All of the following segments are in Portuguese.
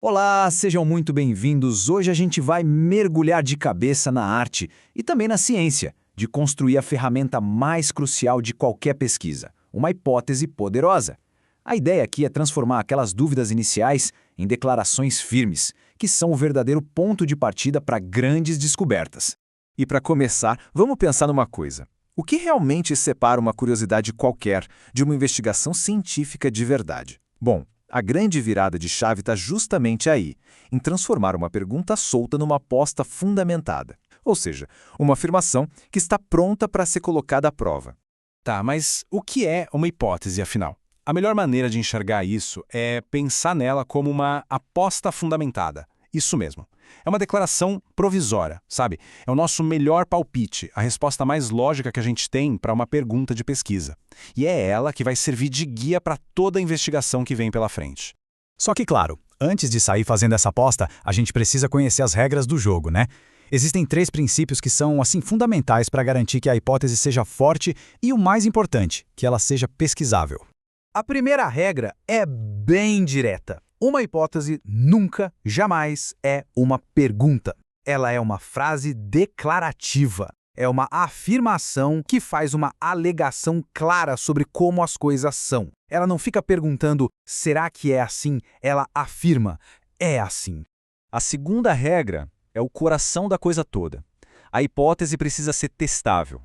Olá, sejam muito bem-vindos. Hoje a gente vai mergulhar de cabeça na arte e também na ciência, de construir a ferramenta mais crucial de qualquer pesquisa, uma hipótese poderosa. A ideia aqui é transformar aquelas dúvidas iniciais em declarações firmes, que são o verdadeiro ponto de partida para grandes descobertas. E para começar, vamos pensar numa coisa. O que realmente separa uma curiosidade qualquer de uma investigação científica de verdade? Bom, a grande virada de chave está justamente aí, em transformar uma pergunta solta numa aposta fundamentada. Ou seja, uma afirmação que está pronta para ser colocada à prova. Tá, mas o que é uma hipótese, afinal? A melhor maneira de enxergar isso é pensar nela como uma aposta fundamentada. Isso mesmo. É uma declaração provisória, sabe? É o nosso melhor palpite, a resposta mais lógica que a gente tem para uma pergunta de pesquisa. E é ela que vai servir de guia para toda a investigação que vem pela frente. Só que, claro, antes de sair fazendo essa aposta, a gente precisa conhecer as regras do jogo, né? Existem 3 princípios que são, assim, fundamentais para garantir que a hipótese seja forte e, o mais importante, que ela seja pesquisável. A primeira regra é bem direta. Uma hipótese nunca, jamais é uma pergunta. Ela é uma frase declarativa. É uma afirmação que faz uma alegação clara sobre como as coisas são. Ela não fica perguntando, será que é assim? Ela afirma, é assim. A segunda regra é o coração da coisa toda. A hipótese precisa ser testável.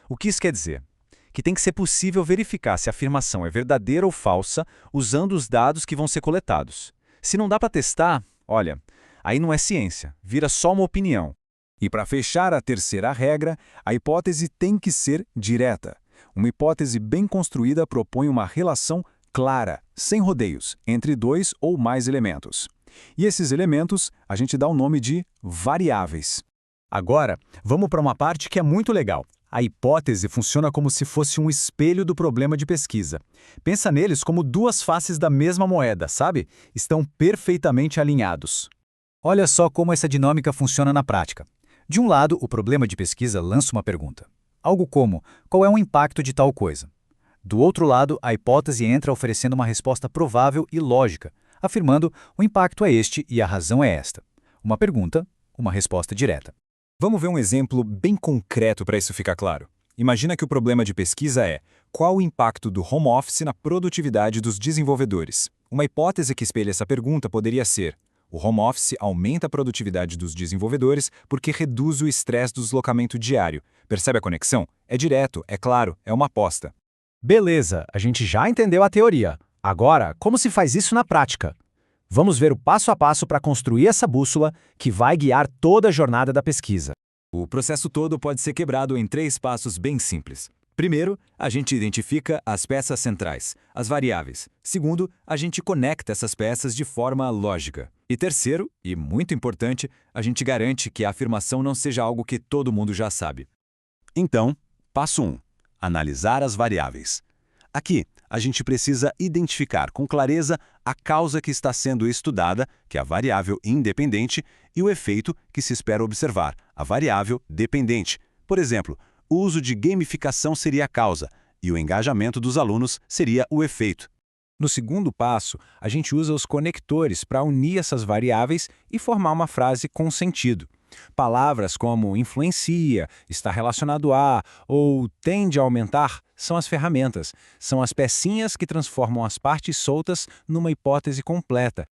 O que isso quer dizer? Que tem que ser possível verificar se a afirmação é verdadeira ou falsa usando os dados que vão ser coletados. Se não dá para testar, olha, aí não é ciência, vira só uma opinião. E para fechar a terceira regra, a hipótese tem que ser direta. Uma hipótese bem construída propõe uma relação clara, sem rodeios, entre 2 ou mais elementos. E esses elementos a gente dá o nome de variáveis. Agora, vamos para uma parte que é muito legal. A hipótese funciona como se fosse um espelho do problema de pesquisa. Pensa neles como 2 faces da mesma moeda, sabe? Estão perfeitamente alinhados. Olha só como essa dinâmica funciona na prática. De um lado, o problema de pesquisa lança uma pergunta. Algo como, qual é o impacto de tal coisa? Do outro lado, a hipótese entra oferecendo uma resposta provável e lógica, afirmando o impacto é este e a razão é esta. Uma pergunta, uma resposta direta. Vamos ver um exemplo bem concreto para isso ficar claro. Imagina que o problema de pesquisa é qual o impacto do home office na produtividade dos desenvolvedores. Uma hipótese que espelha essa pergunta poderia ser: o home office aumenta a produtividade dos desenvolvedores porque reduz o estresse do deslocamento diário. Percebe a conexão? É direto, é claro, é uma aposta. Beleza, a gente já entendeu a teoria. Agora, como se faz isso na prática? Vamos ver o passo a passo para construir essa bússola que vai guiar toda a jornada da pesquisa. O processo todo pode ser quebrado em 3 passos bem simples. Primeiro, a gente identifica as peças centrais, as variáveis. Segundo, a gente conecta essas peças de forma lógica. E terceiro, e muito importante, a gente garante que a afirmação não seja algo que todo mundo já sabe. Então, passo 1. Analisar as variáveis. Aqui, a gente precisa identificar com clareza a causa que está sendo estudada, que é a variável independente, e o efeito que se espera observar, a variável dependente. Por exemplo, o uso de gamificação seria a causa, e o engajamento dos alunos seria o efeito. No segundo passo, a gente usa os conectores para unir essas variáveis e formar uma frase com sentido. Palavras como influencia, está relacionado a ou tende a aumentar são as ferramentas, são as pecinhas que transformam as partes soltas numa hipótese completa.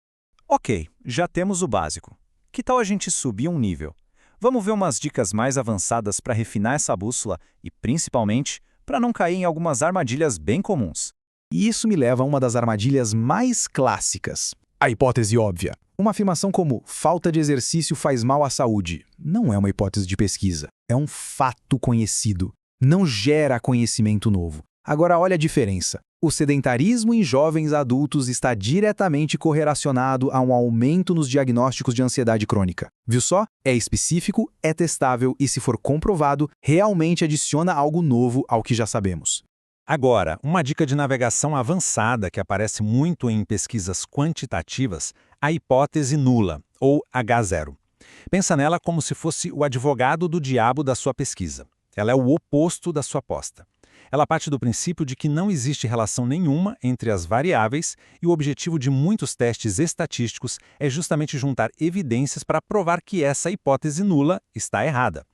Ok, já temos o básico. Que tal a gente subir um nível? Vamos ver umas dicas mais avançadas para refinar essa bússola e, principalmente, para não cair em algumas armadilhas bem comuns. E isso me leva a uma das armadilhas mais clássicas. A hipótese óbvia. Uma afirmação como falta de exercício faz mal à saúde não é uma hipótese de pesquisa, é um fato conhecido. Não gera conhecimento novo. Agora olha a diferença. O sedentarismo em jovens adultos está diretamente correlacionado a um aumento nos diagnósticos de ansiedade crônica. Viu só? É específico, é testável e, se for comprovado, realmente adiciona algo novo ao que já sabemos. Agora, uma dica de navegação avançada que aparece muito em pesquisas quantitativas, a hipótese nula, ou H0. Pensa nela como se fosse o advogado do diabo da sua pesquisa. Ela é o oposto da sua aposta. Ela parte do princípio de que não existe relação nenhuma entre as variáveis e o objetivo de muitos testes estatísticos é justamente juntar evidências para provar que essa hipótese nula está errada.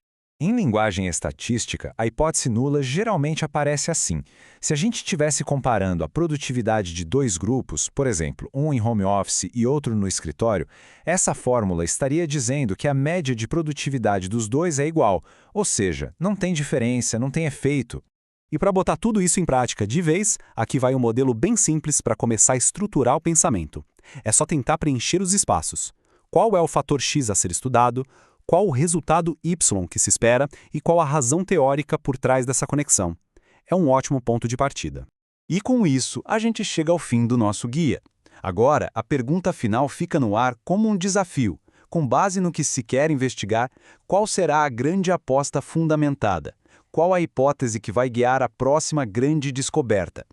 Em linguagem estatística, a hipótese nula geralmente aparece assim. Se a gente estivesse comparando a produtividade de dois grupos, por exemplo, um em home office e outro no escritório, essa fórmula estaria dizendo que a média de produtividade dos dois é igual, ou seja, não tem diferença, não tem efeito. E para botar tudo isso em prática de vez, aqui vai um modelo bem simples para começar a estruturar o pensamento. É só tentar preencher os espaços. Qual é o fator X a ser estudado? Qual o resultado Y que se espera e qual a razão teórica por trás dessa conexão? É um ótimo ponto de partida. E com isso, a gente chega ao fim do nosso guia. Agora, a pergunta final fica no ar como um desafio. Com base no que se quer investigar, qual será a grande aposta fundamentada? Qual a hipótese que vai guiar a próxima grande descoberta?